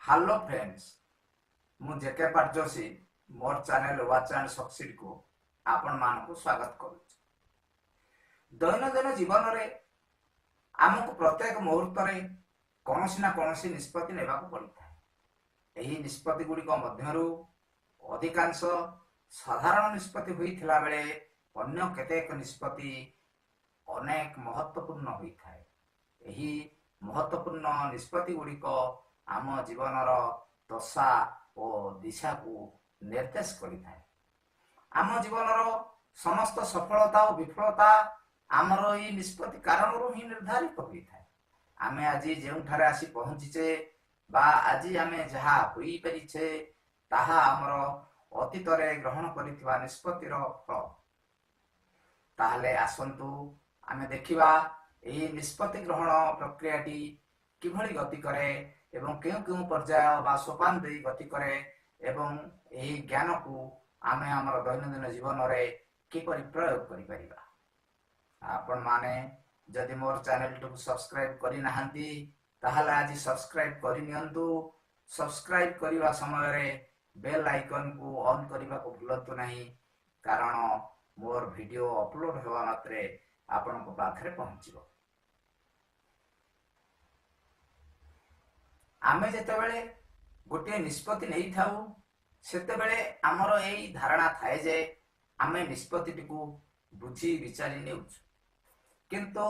Hello friends, मु जेके पाटजोशी मोर channel watch and succeed को आपण मानक स्वागत करुच्ची। दैनंदिन जीवन रे आमको प्रत्येक मुहूर्त रे कौनसी ना कौनसी निष्पत्ति नेबा को पड़ता है। एही निष्पत्ति गुडी को मध्यरु अधिकांश साधारण निष्पत्ति होइथिला बेले अन्य केतेक निष्पत्ति अनेक महत्वपूर्ण होइथाय। एही महत्वपूर्ण निष्पत्ति गुडी को आम जीवनर दशा और दिशा को निर्देश करिथाय। आम जीवनर समस्त सफलता और विफलता आमर ई निष्पत्ति कारण ही निर्धारित होइथाय। आमे आज जेउठारे आसी पहुंचीचे बा आज आमे जहा होई परिछे ताहा आमर अतीतरे ग्रहण करिथिबा निष्पत्तिर फल। ताहले आसंतु आमे देखिबा एही निष्पत्ति ग्रहण प्रक्रियाटी किभଳି गति करे एवं केउ केउ पर्याय बा सोपान दे गति करे एवं एही ज्ञान को आमे हमर दैनंदिन जीवन रे किपरि प्रयोग करि परिबा। आपण माने जदि मोर चैनल टू सब्सक्राइब करि नाहंती ताहले आज सब्सक्राइब करि नियंतु। सब्सक्राइब करिवा समय रे बेल आइकन को ऑन करिबा को भूलतु नाही, कारण मोर वीडियो अपलोड हेवा मात्रे आपण को पाखरे पहुंचिबो। आमे जेतेबेले गोटे निष्पत्ति नहीं थाउ सेतेबेले आमर एई धारणा थाए जे आमे निष्पत्ति को बुझी विचारी नेउछु, किंतु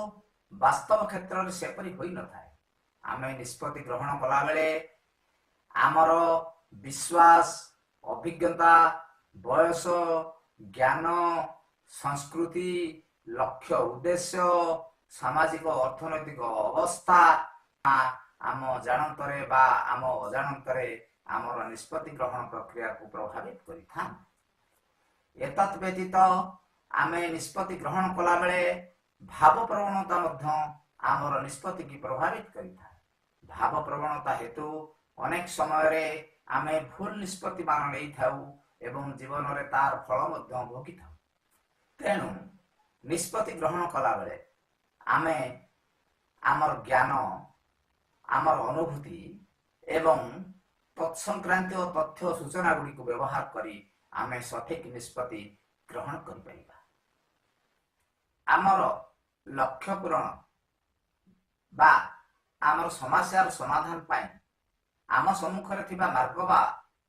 वास्तव क्षेत्र रे सेपरि होई न थाए। आमे निष्पत्ति ग्रहण कला बेले आमर विश्वास, अभिज्ञता, बयस, ज्ञान, संस्कृति, लक्ष्य उद्देश्य, सामाजिक अर्थनैतिक अवस्था आम जानतरे बा आम अजानतरे आमर निष्पत्ति ग्रहण प्रक्रिया को प्रभावित करिथा। एतत् व्यतीत आमे निष्पत्ति ग्रहण कला बेले भाव प्रवणता मध्य आमर निष्पत्ति की प्रभावित करिथा। भाव प्रवणता हेतु अनेक समय रे आमे भूल निष्पत्ति मान नै थाउ एवं जीवन रे तार फल मध्य भोगी थाउ। तेणु निष्पत्ति ग्रहण कला बेले आमे आमर ज्ञान, आमर अनुभूति एवं तत्संक्रांतीय तथ्य सूचना गुडी को व्यवहार करी आमे सठिक निष्पत्ति ग्रहण करि परिबा। आमर लक्ष्य पूरण बा आमर समस्यार समाधान पाई आम सम्मुखरे थिबा मार्ग बा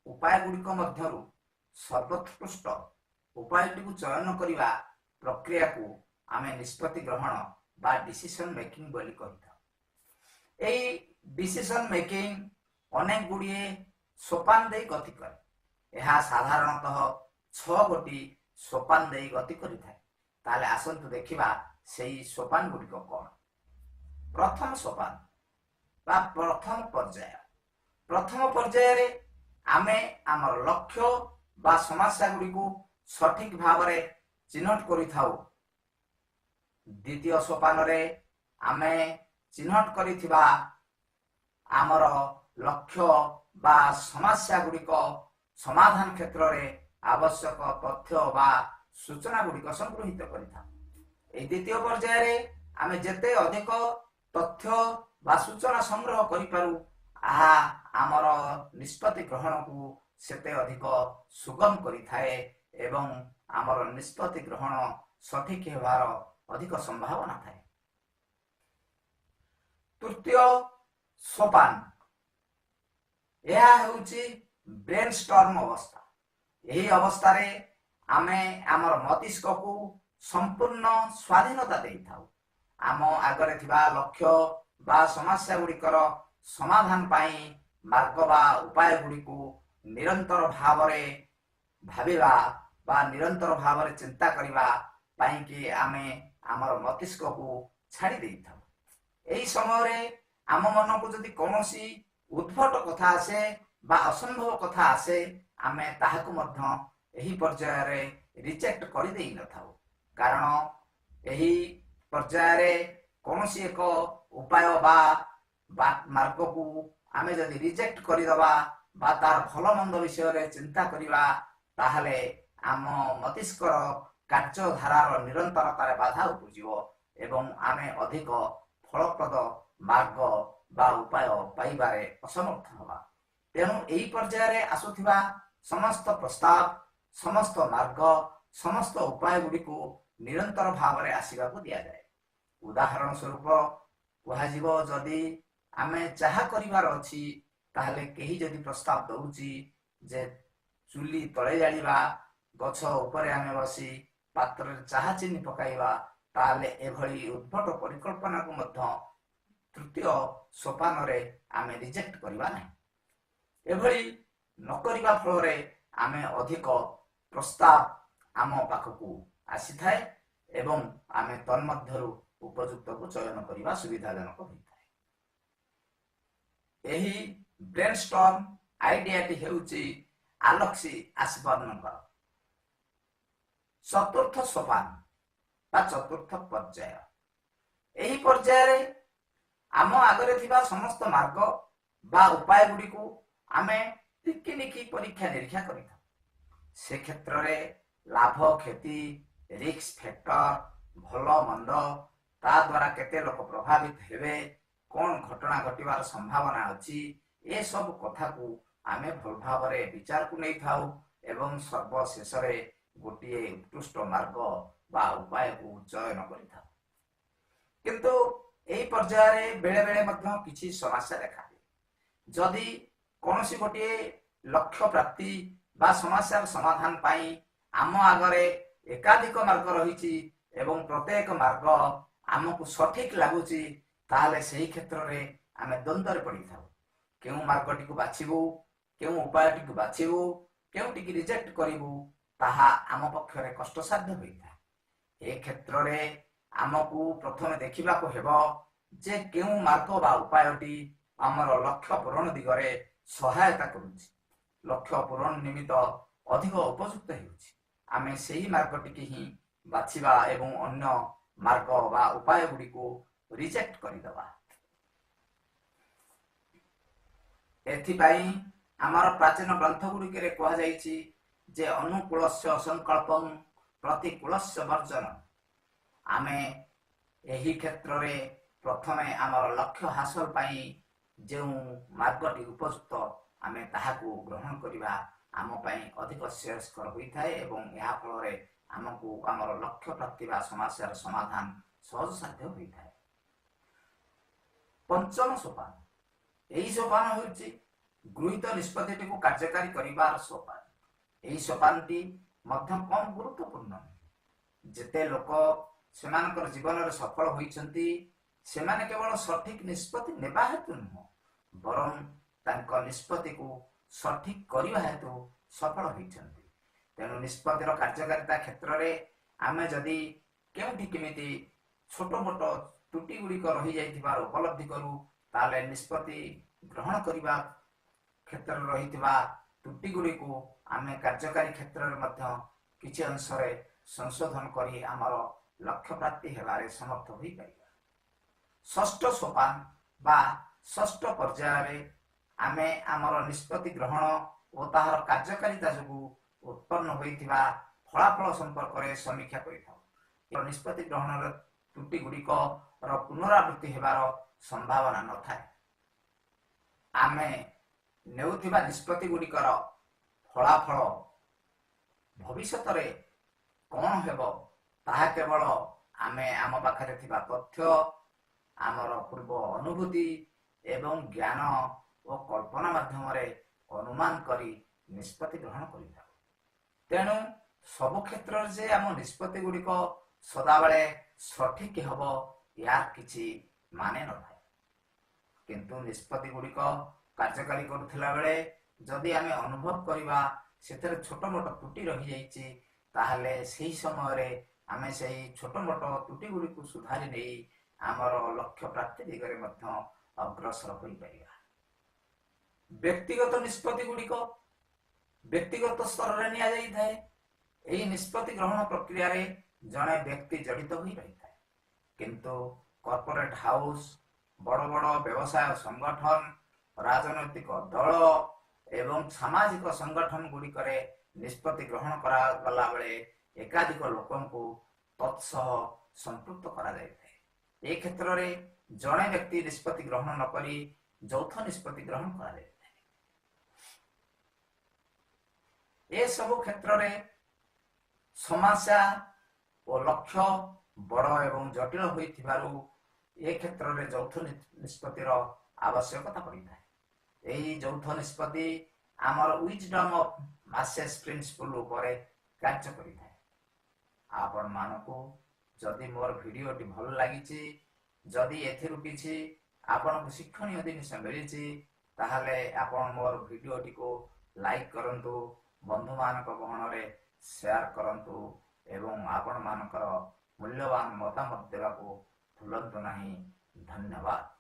उपाय गुडी को मध्यरु सर्वोत्कृष्ट उपायटी को चयन करिबा प्रक्रिया को आमे निष्पत्ति ग्रहण बा डिसीजन मेकिंग बोली कहिथा। एई डिसीजन मेकिंग अनेक गुड़िए सोपान दे गति करे। यह साधारणतः 6 गोटी सोपान दे गति करि थाए। ताले आसंतु देखिबा सेई सोपान गुडी को कोन। प्रथम सोपान बा प्रथम पर्याय। प्रथम पर्याय रे आमे हमर लक्ष्य बा समस्या गुडी को सठिक भाव रे चिन्हट करि थाउ। द्वितीय सोपान रे आमे चिन्हट करिथिबा आमर लक्ष्य बा समस्या गुडी को समाधान क्षेत्र रे आवश्यक तथ्य बा सूचना गुडी को संग्रहित करिथा। ए द्वितीय पर्याय रे आमे जेते अधिक तथ्य बा सूचना संग्रह करि पारु आहा आमर निष्पत्ति ग्रहण को सेते अधिक सुगम करिथाए एवं आमर निष्पत्ति ग्रहण सठिक हेबार अधिक संभावना थाए। तृतीय सोपान यह हेउची ब्रेनस्टॉर्म अवस्था। यही अवस्था रे आमे आमर मस्तिष्क को संपूर्ण स्वाधीनता देई थाउ। आम आगरे थिबा लक्ष्य बा समस्या गुडीकर समाधान पाई मार्ग बा उपाय गुडी को निरंतर भाव रे भाबिबा बा निरंतर भाव रे चिंता करिबा पाई कि आमे आमर मस्तिष्क को छाड़ी देई थाउ। एही समय रे आम मन को जदि कोनोसी उद्भट कथा आसे बा असंभव कथा आसे आमे ताहाकु मध्य एही पर्याय रे रिजेक्ट करि देई न थाउ। कारण एही पर्याय रे कोनोसी एक उपाय बा मार्ग को आमे जदि रिजेक्ट करि दबा बा तार भल मंद विषय रे चिंता करिबा ताहले आम मस्तिष्कर कार्यधारार निरंतरता रे बाधा उपजिवो एवं आमे अधिक फलप्रद मार्ग बा उपाय पाइबारे असमर्थ हवा। ତେଣୁ ଏହି ପର୍ଯ୍ୟାୟରେ ଆସୁଥିବା ସମସ୍ତ ପ୍ରସ୍ତାବ, ସମସ୍ତ ମାର୍ଗ, ସମସ୍ତ ଉପାୟ ଗୁଡ଼ିକୁ ନିରନ୍ତର ଭାବରେ ଆସିବାକୁ ଦିଆଯାଏ। ଉଦାହରଣ ସ୍ୱରୂପ କୁହାଯିବ, ଯଦି ଆମେ ଚାହା କରିବାର ଅଛି, ତାହେଲେ କେହି ଯଦି ପ୍ରସ୍ତାବ ଦଉଛି ଯେ ଚୁଲି ତଳେ ଜାଳିବା, ଗଛ ଉପରେ ଆମେ ବସି ପାତ୍ରରେ ଚାହା ଚିନି ପକାଇବା, ତାହେଲେ ଏଭଳି ଉଦ୍ଭଟ ପରିକଳ୍ପନାକୁ ମଧ୍ୟ ତୃତୀୟ ସୋପାନରେ ଆମେ ରିଜେକ୍ଟ କରିବା ନାହିଁ। ଏଭଳି ନ କରିବା ଫଳରେ ଆମେ ଅଧିକ ପ୍ରସ୍ତାବ ଆମ ପାଖକୁ ଆସିଥାଏ ଏବଂ ଆମେ ତନ୍ମଧ୍ୟରୁ ଉପଯୁକ୍ତକୁ ଚୟନ କରିବା ସୁବିଧାଜନକ ହୋଇଥାଏ। ଏହି ବ୍ରେନଷ୍ଟର୍ମ ଆଇଡିଆଟି ହେଉଛି ଆଲେକ୍ସି ଆସବର୍ଣ୍ଣଙ୍କର ଚତୁର୍ଥ ସୋପାନ ବା ଚତୁର୍ଥ ପର୍ଯ୍ୟାୟ। ଏହି ପର୍ଯ୍ୟାୟରେ ଆମ ଆଗରେ ଥିବା ସମସ୍ତ ମାର୍ଗ ବା ଉପାୟ ଗୁଡ଼ିକୁ ଆମେ ଟିକିନିକି ପରୀକ୍ଷା ନିରୀକ୍ଷା କରିଥାଉ। ସେ କ୍ଷେତ୍ରରେ ଲାଭ କ୍ଷତି, ରିସ୍କ ଫ୍ୟାକ୍ଟର, ଭଲ ମନ୍ଦ, ତା ଦ୍ୱାରା କେତେ ଲୋକ ପ୍ରଭାବିତ ହେବେ, କଣ ଘଟଣା ଘଟିବାର ସମ୍ଭାବନା ଅଛି, ଏସବୁ କଥାକୁ ଆମେ ଭଲ ଭାବରେ ବିଚାରକୁ ନେଇଥାଉ ଏବଂ ସର୍ବଶେଷରେ ଗୋଟିଏ ଉତ୍କୃଷ୍ଟ ମାର୍ଗ ବା ଉପାୟକୁ ଚୟନ କରିଥାଉ। କିନ୍ତୁ ଏହି ପର୍ଯ୍ୟାୟରେ ବେଳେ ବେଳେ ମଧ୍ୟ କିଛି ସମସ୍ୟା ଦେଖାଦିଏ। ଯଦି କୌଣସି ଗୋଟିଏ ଲକ୍ଷ୍ୟ ପ୍ରାପ୍ତି ବା ସମସ୍ୟାର ସମାଧାନ ପାଇଁ ଆମ ଆଗରେ ଏକାଧିକ ମାର୍ଗ ରହିଛି ଏବଂ ପ୍ରତ୍ୟେକ ମାର୍ଗ ଆମକୁ ସଠିକ ଲାଗୁଛି, ତାହେଲେ ସେହି କ୍ଷେତ୍ରରେ ଆମେ ଦ୍ୱନ୍ଦ୍ୱରେ ପଡ଼ିଥାଉ। କେଉଁ ମାର୍ଗଟିକୁ ବାଛିବୁ, କେଉଁ ଉପାୟଟିକୁ ବାଛିବୁ, କେଉଁଟିକି ରିଜେକ୍ଟ କରିବୁ, ତାହା ଆମ ପକ୍ଷରେ କଷ୍ଟସାଧ୍ୟ ହୋଇଥାଏ। ଏ କ୍ଷେତ୍ରରେ ଆମକୁ ପ୍ରଥମେ ଦେଖିବାକୁ ହେବ ଯେ କେଉଁ ମାର୍ଗ ବା ଉପାୟଟି ଆମର ଲକ୍ଷ୍ୟ ପୂରଣ ଦିଗରେ ସହାୟତା କରୁଛି, ଲକ୍ଷ୍ୟ ପୂରଣ ନିମିତ୍ତ ଅଧିକ ଉପଯୁକ୍ତ ହେଉଛି। ଆମେ ସେହି ମାର୍ଗଟିକି ହିଁ ବାଛିବା ଏବଂ ଅନ୍ୟ ମାର୍ଗ ବା ଉପାୟ ଗୁଡ଼ିକୁ ରିଜେକ୍ଟ କରିଦେବା। ଏଥିପାଇଁ ଆମର ପ୍ରାଚୀନ ଗ୍ରନ୍ଥ ଗୁଡ଼ିକରେ କୁହାଯାଇଛି ଯେ ଅନୁକୂଳସ୍ୟ ସଂକଳ୍ପଂ ପ୍ରତିକୂଳସ୍ୟ ବର୍ଜନ। ଆମେ ଏହି କ୍ଷେତ୍ରରେ ପ୍ରଥମେ ଆମର ଲକ୍ଷ୍ୟ ହାସଲ ପାଇଁ ଯେଉଁ ମାର୍ଗଟି ଉପଯୁକ୍ତ, ଆମେ ତାହାକୁ ଗ୍ରହଣ କରିବା ଆମ ପାଇଁ ଅଧିକ ଶ୍ରେୟସ୍କର ହୋଇଥାଏ ଏବଂ ଏହା ଫଳରେ ଆମକୁ ଆମର ଲକ୍ଷ୍ୟ ପ୍ରାପ୍ତି ବା ସମସ୍ୟାର ସମାଧାନ ସହଜସାଧ୍ୟ ହୋଇଥାଏ। ପଞ୍ଚମ ସୋପାନ। ଏହି ସୋପାନ ହେଉଛି ଗୃହୀତ ନିଷ୍ପତ୍ତିଟିକୁ କାର୍ଯ୍ୟକାରୀ କରିବାର ସୋପାନ। ଏହି ସୋପାନଟି ମଧ୍ୟ କମ୍ ଗୁରୁତ୍ୱପୂର୍ଣ୍ଣ। ଯେତେ ଲୋକ ସେମାନଙ୍କର ଜୀବନରେ ସଫଳ ହୋଇଛନ୍ତି, ସେମାନେ କେବଳ ସଠିକ ନିଷ୍ପତ୍ତି ନେବା ହେତୁ ନୁହଁ, ବରଂ ତାଙ୍କ ନିଷ୍ପତ୍ତିକୁ ସଠିକ କରିବା ହେତୁ ସଫଳ ହୋଇଛନ୍ତି। ତେଣୁ ନିଷ୍ପତ୍ତିର କାର୍ଯ୍ୟକାରିତା କ୍ଷେତ୍ରରେ ଆମେ ଯଦି କେଉଁଠି କେମିତି ଛୋଟ ମୋଟ ତ୍ରୁଟି ଗୁଡ଼ିକ ରହିଯାଇଥିବାର ଉପଲବ୍ଧି କରୁ, ତାହେଲେ ନିଷ୍ପତ୍ତି ଗ୍ରହଣ କରିବା କ୍ଷେତ୍ରରେ ରହିଥିବା ତ୍ରୁଟି ଗୁଡ଼ିକୁ ଆମେ କାର୍ଯ୍ୟକାରୀ କ୍ଷେତ୍ରରେ ମଧ୍ୟ କିଛି ଅଂଶରେ ସଂଶୋଧନ କରି ଆମର ଲକ୍ଷ୍ୟ ପ୍ରାପ୍ତି ହେବାରେ ସମର୍ଥ ହୋଇପାରିବା। ଷଷ୍ଠ ସୋପାନ ବା ଷଷ୍ଠ ପର୍ଯ୍ୟାୟରେ ଆମେ ଆମର ନିଷ୍ପତ୍ତି ଗ୍ରହଣ ଓ ତାହାର କାର୍ଯ୍ୟକାରିତା ଯୋଗୁଁ ଉତ୍ପନ୍ନ ହୋଇଥିବା ଫଳାଫଳ ସମ୍ପର୍କରେ ସମୀକ୍ଷା କରିଥାଉ। ନିଷ୍ପତ୍ତି ଗ୍ରହଣର ତ୍ରୁଟି ଗୁଡ଼ିକର ପୁନରାବୃତ୍ତି ହେବାର ସମ୍ଭାବନା ନଥାଏ। ଆମେ ନେଉଥିବା ନିଷ୍ପତ୍ତି ଗୁଡ଼ିକର ଫଳାଫଳ ଭବିଷ୍ୟତରେ କଣ ହେବ, ତାହା କେବଳ ଆମେ ଆମ ପାଖରେ ଥିବା ତଥ୍ୟ, ଆମର ପୂର୍ବ ଅନୁଭୂତି ଏବଂ ଜ୍ଞାନ ଓ କଳ୍ପନା ମାଧ୍ୟମରେ ଅନୁମାନ କରି ନିଷ୍ପତ୍ତି ଗ୍ରହଣ କରିଥାଉ। ତେଣୁ ସବୁ କ୍ଷେତ୍ରରେ ଯେ ଆମ ନିଷ୍ପତ୍ତି ଗୁଡ଼ିକ ସଦାବେଳେ ସଠିକ ହେବ, ଏହାର କିଛି ମାନେ ନଥାଏ। କିନ୍ତୁ ନିଷ୍ପତ୍ତି ଗୁଡ଼ିକ କାର୍ଯ୍ୟକାରୀ କରୁଥିଲା ବେଳେ ଯଦି ଆମେ ଅନୁଭବ କରିବା ସେଥିରେ ଛୋଟ ମୋଟ ତ୍ରୁଟି ରହିଯାଇଛି, ତାହେଲେ ସେହି ସମୟରେ ଆମେ ସେହି ଛୋଟ ମୋଟ ତ୍ରୁଟି ଗୁଡ଼ିକୁ ସୁଧାରି ନେଇ ଆମର ଲକ୍ଷ୍ୟ ପ୍ରାପ୍ତି ଦିଗରେ ମଧ୍ୟ ଅଗ୍ରସର ହୋଇପାରିବା। ବ୍ୟକ୍ତିଗତ ନିଷ୍ପତ୍ତି ଗୁଡ଼ିକ ବ୍ୟକ୍ତିଗତ ସ୍ତରରେ ନିଆଯାଇଥାଏ। ଏହି ନିଷ୍ପତ୍ତି ଗ୍ରହଣ ପ୍ରକ୍ରିୟାରେ ଜଣେ ବ୍ୟକ୍ତି ଜଡ଼ିତ ହୋଇ ରହିଥାଏ, କିନ୍ତୁ କର୍ପୋରେଟ ହାଉସ୍, ବଡ଼ ବଡ଼ ବ୍ୟବସାୟ ସଂଗଠନ, ରାଜନୈତିକ ଦଳ ଏବଂ ସାମାଜିକ ସଂଗଠନ ଗୁଡ଼ିକରେ ନିଷ୍ପତ୍ତି ଗ୍ରହଣ କରାଗଲା ବେଳେ ଏକାଧିକ ଲୋକଙ୍କୁ ତତ୍ସହ ସମ୍ପୃକ୍ତ କରାଯାଇଥାଏ। ଏ କ୍ଷେତ୍ରରେ ଜଣେ ବ୍ୟକ୍ତି ନିଷ୍ପତ୍ତି ଗ୍ରହଣ ନ କରି ଯୌଥ ନିଷ୍ପତ୍ତି ଗ୍ରହଣ କରାଯାଇଥାଏ। ଏ ସବୁ କ୍ଷେତ୍ରରେ ସମସ୍ୟା ଓ ଲକ୍ଷ୍ୟ ବଡ଼ ଏବଂ ଜଟିଳ ହୋଇଥିବାରୁ ଏ କ୍ଷେତ୍ରରେ ଯୌଥ ନିଷ୍ପତ୍ତିର ଆବଶ୍ୟକତା ପଡ଼ିଥାଏ। ଏହି ଯୌଥ ନିଷ୍ପତ୍ତି ଆମର ୱିଜଡମ୍ ଅଫ୍ ମାସେସ୍ ପ୍ରିନ୍ସିପଲ୍ ଉପରେ କାର୍ଯ୍ୟ କରିଥାଏ। ଆପଣମାନଙ୍କୁ ଯଦି ମୋର ଭିଡ଼ିଓଟି ଭଲ ଲାଗିଛି, ଯଦି ଏଥିରୁ କିଛି ଆପଣଙ୍କୁ ଶିକ୍ଷଣୀୟ ଜିନିଷ ମିଳିଛି, ତାହେଲେ ଆପଣ ମୋର ଭିଡ଼ିଓଟିକୁ ଲାଇକ୍ କରନ୍ତୁ, ବନ୍ଧୁମାନଙ୍କ ଗହଣରେ ସେୟାର କରନ୍ତୁ ଏବଂ ଆପଣମାନଙ୍କର ମୂଲ୍ୟବାନ ମତାମତ ଦେବାକୁ ଭୁଲନ୍ତୁ ନାହିଁ। ଧନ୍ୟବାଦ।